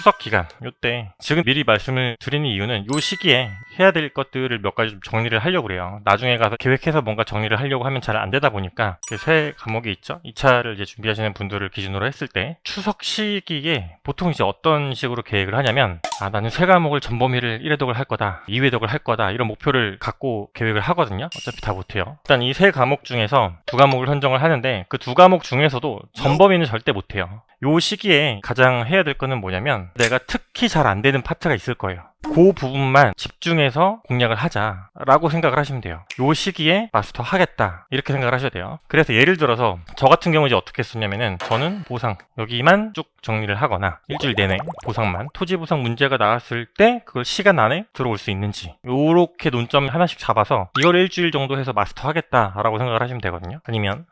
추석 기간 요때 지금 미리 말씀을 드리는 이유는 요 시기에 해야 될 것들을 몇 가지 좀 정리를 하려고 그래요. 나중에 가서 계획해서 뭔가 정리를 하려고 하면 잘 안 되다 보니까 새 과목이 있죠. 2차를 이제 준비하시는 분들을 기준으로 했을 때 추석 시기에 보통 이제 어떤 식으로 계획을 하냐면 나는 새 과목을 전범위를 1회독을 할 거다, 2회독을 할 거다 이런 목표를 갖고 계획을 하거든요. 어차피 다 못해요. 일단 이 세 과목 중에서 두 과목을 선정을 하는데 그 두 과목 중에서도 전범위는 절대 못해요. 요 시기에 가장 해야 될 거는 뭐냐면 내가 특히 잘 안 되는 파트가 있을 거예요. 그 부분만 집중해서 공략을 하자라고 생각을 하시면 돼요. 요 시기에 마스터 하겠다 이렇게 생각을 하셔야 돼요. 그래서 예를 들어서 저 같은 경우 이제 어떻게 했었냐면은 저는 보상 여기만 쭉 정리를 하거나 일주일 내내 보상만 토지 보상 문제가 나왔을 때 그걸 시간 안에 들어올 수 있는지 요렇게 논점 하나씩 잡아서 이걸 일주일 정도 해서 마스터 하겠다라고 생각을 하시면 되거든요. 아니면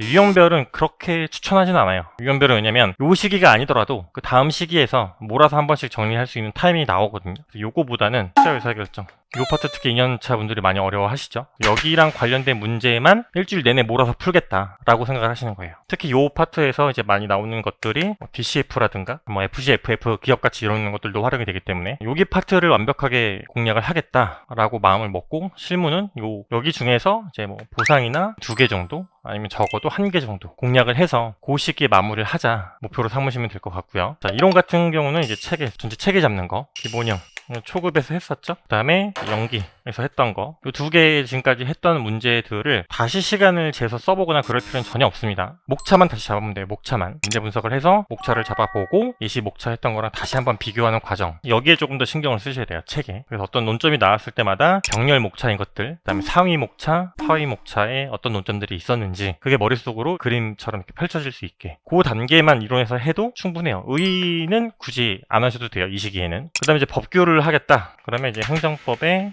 유형별은 그렇게 추천하지는 않아요. 유형별은 왜냐면 요 시기가 아니더라도 그 다음 시기에서 몰아서 한 번씩 정리할 수 있는 타이밍이 나오거든요. 요거보다는 투자 의사결정 요 파트 특히 2년차 분들이 많이 어려워하시죠. 여기랑 관련된 문제만 일주일 내내 몰아서 풀겠다라고 생각을 하시는 거예요. 특히 요 파트에서 이제 많이 나오는 것들이 DCF라든가 FC, FF 기업가치 이런 것들도 활용이 되기 때문에 여기 파트를 완벽하게 공략을 하겠다라고 마음을 먹고 실무는 여기 중에서 이제 보상이나 2개 정도 아니면 적어도 1개 정도 공략을 해서 그 시기에 마무리를 하자 목표로 삼으시면 될 것 같고요. 자, 이론 같은 경우는 이제 전체 체계 잡는 거 기본형 초급에서 했었죠. 그 다음에 연기에서 했던 거 이 2개 지금까지 했던 문제들을 다시 시간을 재서 써보거나 그럴 필요는 전혀 없습니다. 목차만 다시 잡으면 돼요. 목차만 문제 분석을 해서 목차를 잡아보고 예시 목차 했던 거랑 다시 한번 비교하는 과정 여기에 조금 더 신경을 쓰셔야 돼요. 책에. 그래서 어떤 논점이 나왔을 때마다 병렬 목차인 것들 그 다음에 상위 목차, 하위 목차에 어떤 논점들이 있었는지 그게 머릿속으로 그림처럼 이렇게 펼쳐질 수 있게 그 단계만 이론에서 해도 충분해요. 의의는 굳이 안 하셔도 돼요. 이 시기에는. 그 다음에 이제 법규를 하겠다. 그러면 이제 행정법의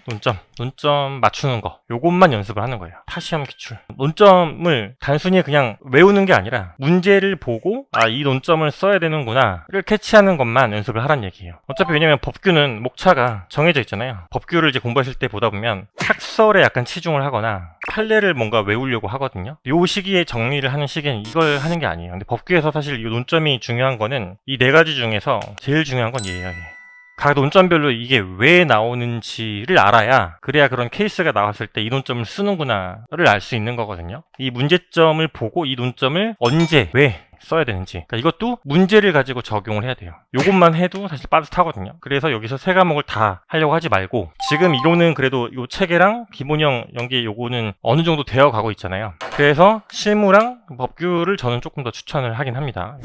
논점 맞추는 거 요것만 연습을 하는 거예요. 타시험 기출. 논점을 단순히 그냥 외우는 게 아니라 문제를 보고 이 논점을 써야 되는구나를 캐치하는 것만 연습을 하란 얘기예요. 어차피 왜냐면 법규는 목차가 정해져 있잖아요. 법규를 이제 공부하실 때 보다 보면 학설에 약간 치중을 하거나 판례를 뭔가 외우려고 하거든요. 요 시기에 정리를 하는 시기엔 이걸 하는 게 아니에요. 근데 법규에서 사실 이 논점이 중요한 거는 이 4가지 중에서 제일 중요한 건 얘예요. 각 논점별로 이게 왜 나오는지를 알아야 그래야 그런 케이스가 나왔을 때 이 논점을 쓰는구나를 알 수 있는 거거든요. 이 문제점을 보고 이 논점을 언제 왜 써야 되는지 그러니까 이것도 문제를 가지고 적용을 해야 돼요. 요것만 해도 사실 빠듯하거든요. 그래서 여기서 3과목을 다 하려고 하지 말고 지금 이론은 그래도 요 체계랑 기본형 연계 요거는 어느 정도 되어 가고 있잖아요. 그래서 실무랑 법규를 저는 조금 더 추천을 하긴 합니다.